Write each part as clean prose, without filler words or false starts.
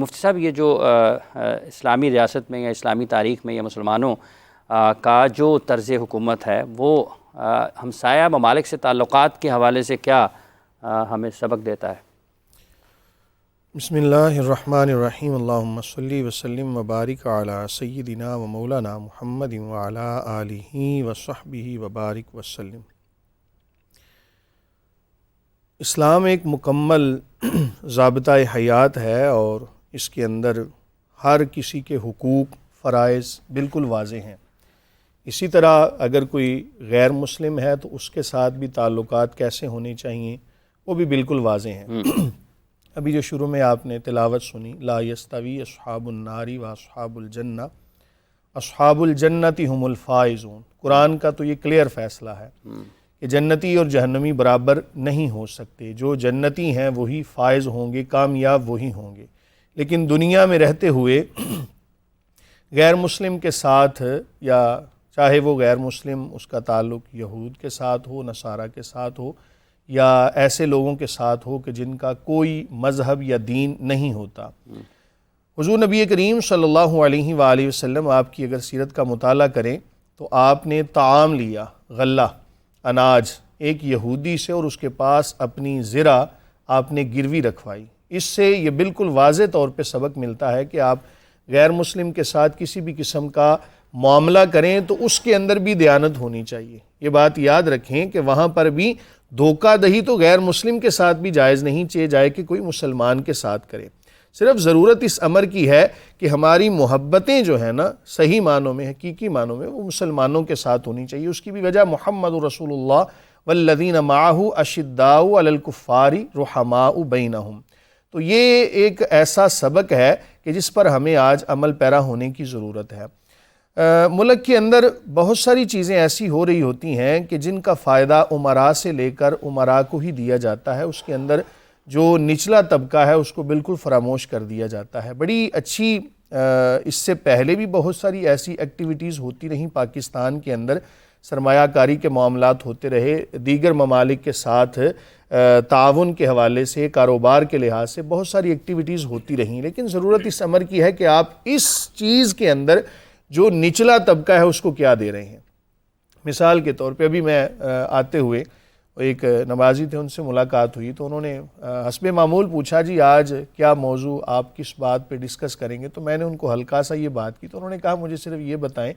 مفتی صاحب یہ جو اسلامی ریاست میں یا اسلامی تاریخ میں یا مسلمانوں کا جو طرز حکومت ہے وہ ہمسایہ ممالک سے تعلقات کے حوالے سے کیا ہمیں سبق دیتا ہے؟ بسم اللہ الرحمن الرحیم، اللہم صلی وسلم وبارک علی سیدنا و مولانا محمد وعلی آلہ وصحبہ وبارک وسلم۔ اسلام ایک مکمل ضابطہ حیات ہے اور اس کے اندر ہر کسی کے حقوق فرائض بالکل واضح ہیں۔ اسی طرح اگر کوئی غیر مسلم ہے تو اس کے ساتھ بھی تعلقات کیسے ہونے چاہیے وہ بھی بالکل واضح ہیں۔ ابھی جو شروع میں آپ نے تلاوت سنی، لا یستوی اصحاب النار و اصحاب الجنہ، اصحاب الجنت هم الفائزون، قرآن کا تو یہ کلیئر فیصلہ ہے کہ جنتی اور جہنمی برابر نہیں ہو سکتے، جو جنتی ہیں وہی فائز ہوں گے، کامیاب وہی ہوں گے۔ لیکن دنیا میں رہتے ہوئے غیر مسلم کے ساتھ، یا چاہے وہ غیر مسلم اس کا تعلق یہود کے ساتھ ہو، نصارہ کے ساتھ ہو، یا ایسے لوگوں کے ساتھ ہو کہ جن کا کوئی مذہب یا دین نہیں ہوتا۔ حضور نبی کریم صلی اللہ علیہ وآلہ وسلم، آپ کی اگر سیرت کا مطالعہ کریں تو آپ نے طعام لیا، غلہ، اناج، ایک یہودی سے، اور اس کے پاس اپنی زرع آپ نے گروی رکھوائی۔ اس سے یہ بالکل واضح طور پہ سبق ملتا ہے کہ آپ غیر مسلم کے ساتھ کسی بھی قسم کا معاملہ کریں تو اس کے اندر بھی دیانت ہونی چاہیے۔ یہ بات یاد رکھیں کہ وہاں پر بھی دھوکہ دہی تو غیر مسلم کے ساتھ بھی جائز نہیں چاہیے جائے کہ کوئی مسلمان کے ساتھ کرے۔ صرف ضرورت اس امر کی ہے کہ ہماری محبتیں جو ہیں نا صحیح معنوں میں، حقیقی معنوں میں، وہ مسلمانوں کے ساتھ ہونی چاہیے۔ اس کی بھی وجہ محمد رسول اللہ والذین معہ اشداء علی الکفار رحماء بینہم، تو یہ ایک ایسا سبق ہے کہ جس پر ہمیں آج عمل پیرا ہونے کی ضرورت ہے۔ ملک کے اندر بہت ساری چیزیں ایسی ہو رہی ہوتی ہیں کہ جن کا فائدہ امراء سے لے کر امراء کو ہی دیا جاتا ہے، اس کے اندر جو نچلا طبقہ ہے اس کو بالکل فراموش کر دیا جاتا ہے۔ بڑی اچھی اس سے پہلے بھی بہت ساری ایسی ایکٹیویٹیز ہوتی رہیں پاکستان کے اندر، سرمایہ کاری کے معاملات ہوتے رہے، دیگر ممالک کے ساتھ تعاون کے حوالے سے، کاروبار کے لحاظ سے بہت ساری ایکٹیویٹیز ہوتی رہیں، لیکن ضرورت اس امر کی ہے کہ آپ اس چیز کے اندر جو نچلا طبقہ ہے اس کو کیا دے رہے ہیں۔ مثال کے طور پہ ابھی میں آتے ہوئے ایک نمازی تھے، ان سے ملاقات ہوئی تو انہوں نے حسب معمول پوچھا جی آج کیا موضوع آپ کس بات پہ ڈسکس کریں گے، تو میں نے ان کو ہلکا سا یہ بات کی تو انہوں نے کہا مجھے صرف یہ بتائیں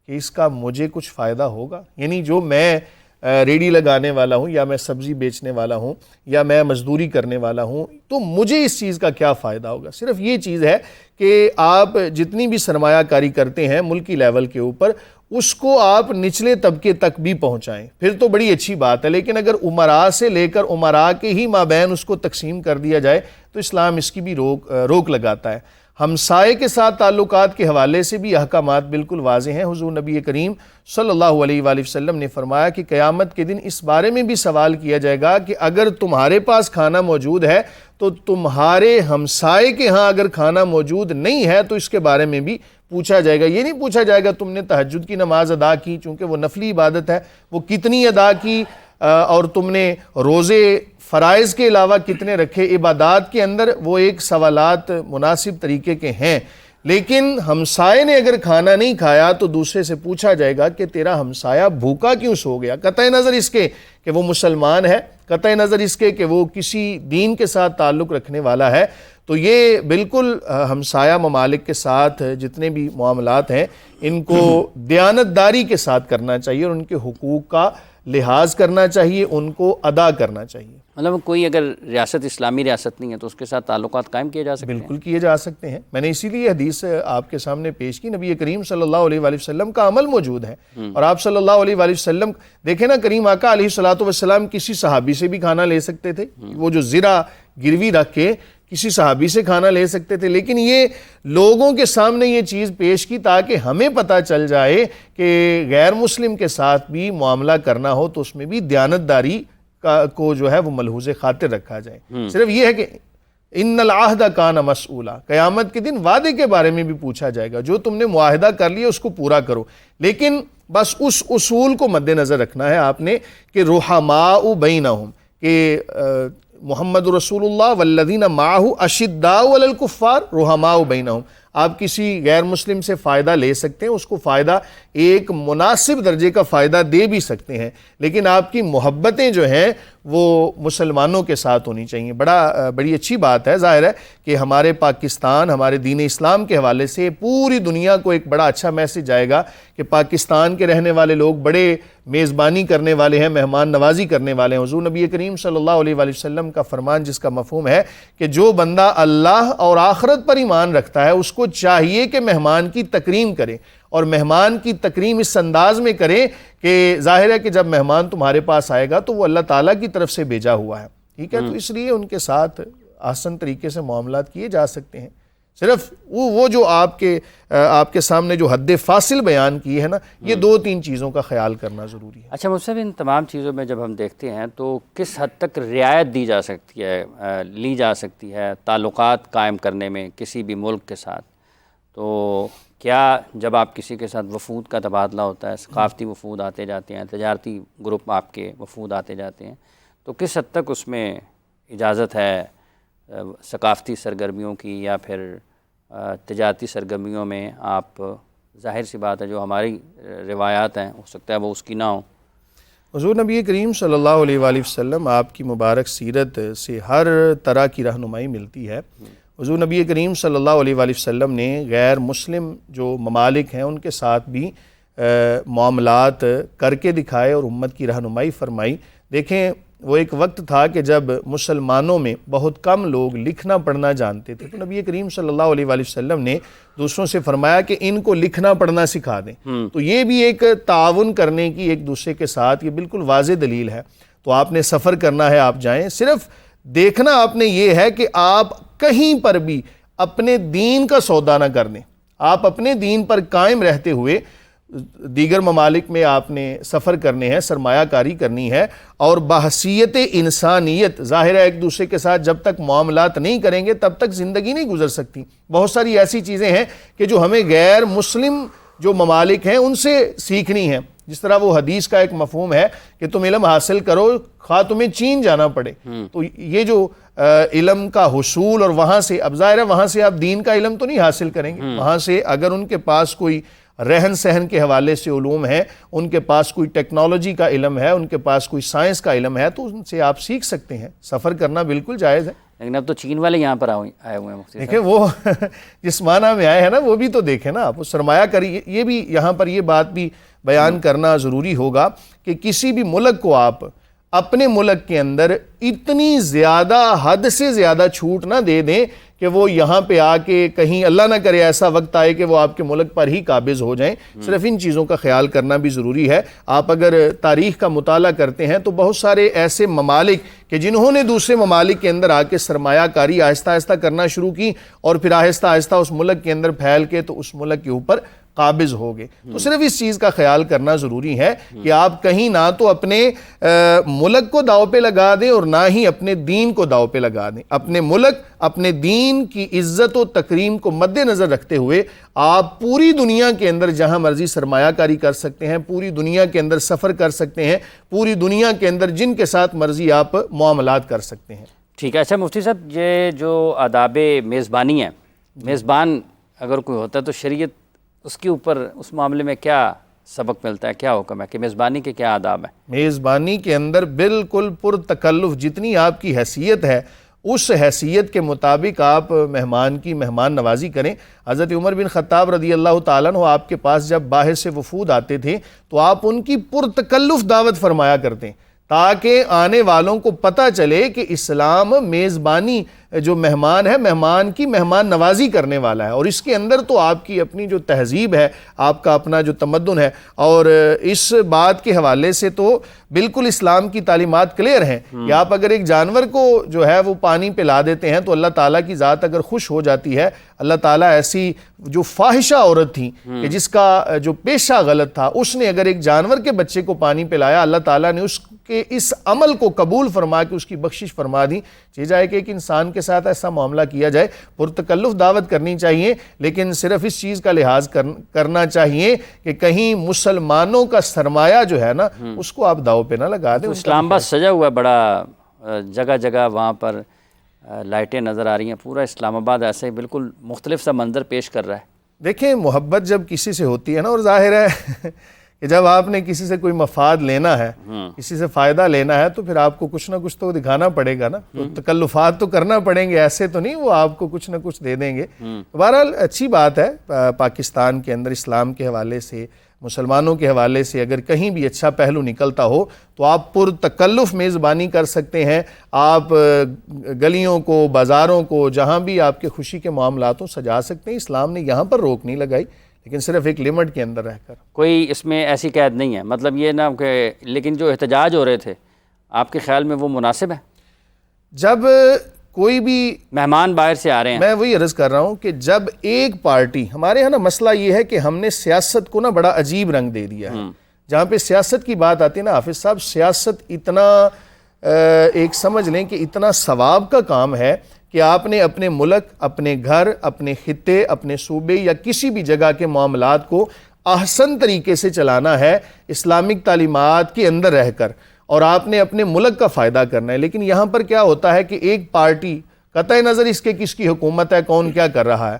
کہ اس کا مجھے کچھ فائدہ ہوگا، یعنی جو میں ریڑھی لگانے والا ہوں یا میں سبزی بیچنے والا ہوں یا میں مزدوری کرنے والا ہوں تو مجھے اس چیز کا کیا فائدہ ہوگا۔ صرف یہ چیز ہے کہ آپ جتنی بھی سرمایہ کاری کرتے ہیں ملکی لیول کے اوپر اس کو آپ نچلے طبقے تک بھی پہنچائیں، پھر تو بڑی اچھی بات ہے، لیکن اگر امراء سے لے کر امراء کے ہی مابین اس کو تقسیم کر دیا جائے تو اسلام اس کی بھی روک لگاتا ہے۔ ہمسائے کے ساتھ تعلقات کے حوالے سے بھی احکامات بالکل واضح ہیں۔ حضور نبی کریم صلی اللہ علیہ وآلہ وسلم نے فرمایا کہ قیامت کے دن اس بارے میں بھی سوال کیا جائے گا کہ اگر تمہارے پاس کھانا موجود ہے تو تمہارے ہمسائے کے ہاں اگر کھانا موجود نہیں ہے تو اس کے بارے میں بھی پوچھا جائے گا۔ یہ نہیں پوچھا جائے گا تم نے تہجد کی نماز ادا کی، چونکہ وہ نفلی عبادت ہے، وہ کتنی ادا کی، اور تم نے روزے فرائض کے علاوہ کتنے رکھے۔ عبادات کے اندر وہ ایک سوالات مناسب طریقے کے ہیں، لیکن ہمسائے نے اگر کھانا نہیں کھایا تو دوسرے سے پوچھا جائے گا کہ تیرا ہمسایہ بھوکا کیوں سو گیا، قطع نظر اس کے کہ وہ مسلمان ہے، قطع نظر اس کے کہ وہ کسی دین کے ساتھ تعلق رکھنے والا ہے۔ تو یہ بالکل ہمسایہ ممالک کے ساتھ جتنے بھی معاملات ہیں ان کو دیانتداری کے ساتھ کرنا چاہیے اور ان کے حقوق کا لحاظ کرنا چاہیے، ان کو ادا کرنا چاہیے۔ مطلب کوئی اگر ریاست اسلامی ریاست نہیں ہے تو اس کے ساتھ تعلقات قائم کیے جا سکتے ہیں؟ بالکل کیے جا سکتے ہیں۔ میں نے اسی لیے حدیث آپ کے سامنے پیش کی، نبی کریم صلی اللہ علیہ وآلہ وسلم کا عمل موجود ہے، اور آپ صلی اللہ علیہ وآلہ وسلم دیکھیں نا، کریم آقا علیہ الصلوۃ والسلام کسی صحابی سے بھی کھانا لے سکتے تھے، وہ جو زرع گروی رکھ کے کسی صحابی سے کھانا لے سکتے تھے، لیکن یہ لوگوں کے سامنے یہ چیز پیش کی تاکہ ہمیں پتہ چل جائے کہ غیر مسلم کے ساتھ بھی معاملہ کرنا ہو تو اس میں بھی دیانتداری کو جو ہے وہ ملحوظ خاطر رکھا جائے۔ صرف یہ ہے کہ ان العہد کان مسئولا، قیامت کے دن وعدے کے بارے میں بھی پوچھا جائے گا، جو تم نے معاہدہ کر لیا اس کو پورا کرو، لیکن بس اس اصول کو مد نظر رکھنا ہے آپ نے کہ رحماء بینہم، کہ محمد رسول اللہ والذین معہ اشداء علی الکفار رحماء بینہم، آپ کسی غیر مسلم سے فائدہ لے سکتے ہیں، اس کو فائدہ ایک مناسب درجے کا فائدہ دے بھی سکتے ہیں، لیکن آپ کی محبتیں جو ہیں وہ مسلمانوں کے ساتھ ہونی چاہیے۔ بڑی اچھی بات ہے، ظاہر ہے کہ ہمارے پاکستان، ہمارے دین اسلام کے حوالے سے پوری دنیا کو ایک بڑا اچھا میسج جائے گا کہ پاکستان کے رہنے والے لوگ بڑے میزبانی کرنے والے ہیں، مہمان نوازی کرنے والے ہیں۔ حضور نبی کریم صلی اللہ علیہ وآلہ وسلم کا فرمان جس کا مفہوم ہے کہ جو بندہ اللہ اور آخرت پر ایمان رکھتا ہے اس کو چاہیے کہ مہمان کی تکریم کرے، اور مہمان کی تکریم اس انداز میں کرے کہ ظاہر ہے کہ جب مہمان تمہارے پاس آئے گا تو وہ اللہ تعالیٰ کی طرف سے بھیجا ہوا ہے، ٹھیک ہے، تو اس لیے ان کے ساتھ آسان طریقے سے معاملات کیے جا سکتے ہیں۔ صرف وہ جو آپ کے سامنے جو حد فاصل بیان کی ہے نا، یہ دو تین چیزوں کا خیال کرنا ضروری ہے۔ اچھا مفتی صاحب، ان تمام چیزوں میں جب ہم دیکھتے ہیں تو کس حد تک رعایت دی جا سکتی ہے، لی جا سکتی ہے تعلقات قائم کرنے میں کسی بھی ملک کے ساتھ؟ تو کیا جب آپ کسی کے ساتھ وفود کا تبادلہ ہوتا ہے، ثقافتی وفود آتے جاتے ہیں، تجارتی گروپ آپ کے وفود آتے جاتے ہیں، تو کس حد تک اس میں اجازت ہے ثقافتی سرگرمیوں کی یا پھر تجارتی سرگرمیوں میں؟ آپ ظاہر سی بات ہے جو ہماری روایات ہیں ہو سکتا ہے وہ اس کی نہ ہوں۔ حضور نبی کریم صلی اللہ علیہ وآلہ وسلم آپ کی مبارک سیرت سے ہر طرح کی رہنمائی ملتی ہے۔ حضور نبی کریم صلی اللہ علیہ وآلہ وسلم نے غیر مسلم جو ممالک ہیں ان کے ساتھ بھی معاملات کر کے دکھائے اور امت کی رہنمائی فرمائی۔ دیکھیں، وہ ایک وقت تھا کہ جب مسلمانوں میں بہت کم لوگ لکھنا پڑھنا جانتے تھے، تو نبی کریم صلی اللہ علیہ وآلہ وسلم نے دوسروں سے فرمایا کہ ان کو لکھنا پڑھنا سکھا دیں۔ تو یہ بھی ایک تعاون کرنے کی ایک دوسرے کے ساتھ، یہ بالکل واضح دلیل ہے۔ تو آپ نے سفر کرنا ہے، آپ جائیں، صرف دیکھنا آپ نے یہ ہے کہ آپ کہیں پر بھی اپنے دین کا سودا نہ کر دیں۔ آپ اپنے دین پر قائم رہتے ہوئے دیگر ممالک میں آپ نے سفر کرنے ہیں، سرمایہ کاری کرنی ہے، اور بحیثیت انسانیت ظاہر ہے ایک دوسرے کے ساتھ جب تک معاملات نہیں کریں گے تب تک زندگی نہیں گزر سکتی۔ بہت ساری ایسی چیزیں ہیں کہ جو ہمیں غیر مسلم جو ممالک ہیں ان سے سیکھنی ہیں، جس طرح وہ حدیث کا ایک مفہوم ہے کہ تم علم حاصل کرو خواہ تمہیں چین جانا پڑے۔ تو یہ جو علم کا حصول، اور وہاں سے اب ظاہر ہے وہاں سے آپ دین کا علم تو نہیں حاصل کریں گے، وہاں سے اگر ان کے پاس کوئی رہن سہن کے حوالے سے علوم ہے، ان کے پاس کوئی ٹیکنالوجی کا علم ہے، ان کے پاس کوئی سائنس کا علم ہے، تو ان سے آپ سیکھ سکتے ہیں۔ سفر کرنا بالکل جائز ہے۔ لیکن اب تو چین والے یہاں پر آئے ہوئے ہیں مفتی صاحب۔ دیکھیں وہ جس معنی میں آئے ہیں نا وہ بھی تو دیکھیں نا آپ، سرمایہ کاری، یہ بھی یہاں پر یہ بات بھی بیان کرنا ضروری ہوگا کہ کسی بھی ملک کو آپ اپنے ملک کے اندر اتنی زیادہ حد سے زیادہ چھوٹ نہ دے دیں کہ وہ یہاں پہ آ کے کہیں اللہ نہ کرے ایسا وقت آئے کہ وہ آپ کے ملک پر ہی قابض ہو جائیں۔ صرف ان چیزوں کا خیال کرنا بھی ضروری ہے۔ آپ اگر تاریخ کا مطالعہ کرتے ہیں تو بہت سارے ایسے ممالک کہ جنہوں نے دوسرے ممالک کے اندر آ کے سرمایہ کاری آہستہ آہستہ کرنا شروع کی اور پھر آہستہ آہستہ اس ملک کے اندر پھیل کے تو اس ملک کے اوپر قابض ہو گئے۔ تو صرف اس چیز کا خیال کرنا ضروری ہے کہ آپ کہیں نہ تو اپنے ملک کو داؤ پہ لگا دیں اور نہ ہی اپنے دین کو داؤ پہ لگا دیں۔ اپنے ملک، اپنے دین کی عزت و تکریم کو مد نظر رکھتے ہوئے آپ پوری دنیا کے اندر جہاں مرضی سرمایہ کاری کر سکتے ہیں، پوری دنیا کے اندر سفر کر سکتے ہیں، پوری دنیا کے اندر جن کے ساتھ مرضی آپ معاملات کر سکتے ہیں۔ ٹھیک ہے۔ اچھا مفتی صاحب، یہ جو آداب میزبانی ہے، میزبان اگر کوئی ہوتا ہے تو شریعت اس کے اوپر اس معاملے میں کیا سبق ملتا ہے، کیا حکم ہے کہ میزبانی کے کیا آداب ہیں؟ میزبانی کے اندر بالکل پرتکلف جتنی آپ کی حیثیت ہے اس حیثیت کے مطابق آپ مہمان کی مہمان نوازی کریں۔ حضرت عمر بن خطاب رضی اللہ تعالیٰ عنہ آپ کے پاس جب باہر سے وفود آتے تھے تو آپ ان کی پرتکلف دعوت فرمایا کرتے ہیں تاکہ آنے والوں کو پتہ چلے کہ اسلام میزبانی جو مہمان ہے، مہمان کی مہمان نوازی کرنے والا ہے، اور اس کے اندر تو آپ کی اپنی جو تہذیب ہے، آپ کا اپنا جو تمدن ہے، اور اس بات کے حوالے سے تو بالکل اسلام کی تعلیمات کلیئر ہیں کہ آپ اگر ایک جانور کو جو ہے وہ پانی پلا دیتے ہیں تو اللہ تعالیٰ کی ذات اگر خوش ہو جاتی ہے، اللہ تعالیٰ ایسی جو فاحشہ عورت تھی کہ جس کا جو پیشہ غلط تھا، اس نے اگر ایک جانور کے بچے کو پانی پلایا، اللہ تعالیٰ نے اس کے اس عمل کو قبول فرما کے اس کی بخشش فرما دی۔ چاہیے جائے کہ ایک انسان کے ساتھ ایسا معاملہ کیا جائے، پرتکلف دعوت کرنی چاہیے، لیکن صرف اس چیز کا لحاظ کرنا چاہیے کہ کہیں مسلمانوں کا سرمایہ جو ہے نا اس کو آپ داؤ پہ نہ لگا دیں۔ اسلام آباد سجا ہوا ہے بڑا جگہ جگہ وہاں پر لائٹیں نظر آ رہی ہیں، پورا اسلام آباد ایسے بالکل مختلف سا منظر پیش کر رہا ہے۔ دیکھیں محبت جب کسی سے ہوتی ہے نا، اور ظاہر ہے کہ جب آپ نے کسی سے کوئی مفاد لینا ہے، کسی سے فائدہ لینا ہے، تو پھر آپ کو کچھ نہ کچھ تو دکھانا پڑے گا نا، تو تکلفات تو کرنا پڑیں گے، ایسے تو نہیں وہ آپ کو کچھ نہ کچھ دے دیں گے۔ بہرحال اچھی بات ہے، پاکستان کے اندر اسلام کے حوالے سے، مسلمانوں کے حوالے سے اگر کہیں بھی اچھا پہلو نکلتا ہو تو آپ پر تکلف میزبانی کر سکتے ہیں، آپ گلیوں کو، بازاروں کو، جہاں بھی آپ کے خوشی کے معاملات ہوں سجا سکتے ہیں۔ اسلام نے یہاں پر روک نہیں لگائی، لیکن صرف ایک لمٹ کے اندر رہ کر۔ کوئی اس میں ایسی قید نہیں ہے، مطلب یہ نہ کہ لیکن جو احتجاج ہو رہے تھے آپ کے خیال میں وہ مناسب ہے؟ جب کوئی بھی مہمان باہر سے آ رہے ہیں، میں وہی عرض کر رہا ہوں کہ جب ایک پارٹی، ہمارے ہاں نا مسئلہ یہ ہے کہ ہم نے سیاست کو نا بڑا عجیب رنگ دے دیا ہے۔ جہاں پہ سیاست کی بات آتی ہے نا حافظ صاحب، سیاست اتنا ایک سمجھ لیں کہ اتنا ثواب کا کام ہے کہ آپ نے اپنے ملک، اپنے گھر، اپنے خطے، اپنے صوبے یا کسی بھی جگہ کے معاملات کو احسن طریقے سے چلانا ہے اسلامک تعلیمات کے اندر رہ کر، اور آپ نے اپنے ملک کا فائدہ کرنا ہے۔ لیکن یہاں پر کیا ہوتا ہے کہ ایک پارٹی، قطع نظر اس کے کس کی حکومت ہے، کون کیا کر رہا ہے،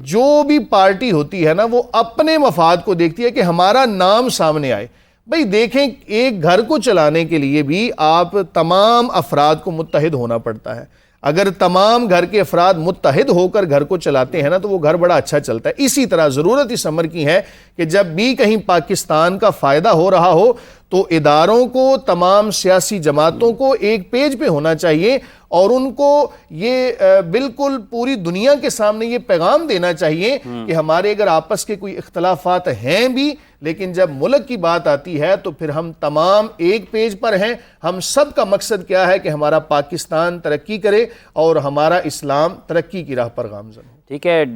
جو بھی پارٹی ہوتی ہے نا وہ اپنے مفاد کو دیکھتی ہے کہ ہمارا نام سامنے آئے۔ بھئی دیکھیں، ایک گھر کو چلانے کے لیے بھی آپ تمام افراد کو متحد ہونا پڑتا ہے۔ اگر تمام گھر کے افراد متحد ہو کر گھر کو چلاتے ہیں نا تو وہ گھر بڑا اچھا چلتا ہے۔ اسی طرح ضرورت اس امر کی ہے کہ جب بھی کہیں پاکستان کا فائدہ ہو رہا ہو تو اداروں کو، تمام سیاسی جماعتوں کو ایک پیج پہ ہونا چاہیے، اور ان کو یہ بالکل پوری دنیا کے سامنے یہ پیغام دینا چاہیے کہ ہمارے اگر آپس کے کوئی اختلافات ہیں بھی، لیکن جب ملک کی بات آتی ہے تو پھر ہم تمام ایک پیج پر ہیں۔ ہم سب کا مقصد کیا ہے کہ ہمارا پاکستان ترقی کرے اور ہمارا اسلام ترقی کی راہ پر گامزن ہو۔ ٹھیک ہے۔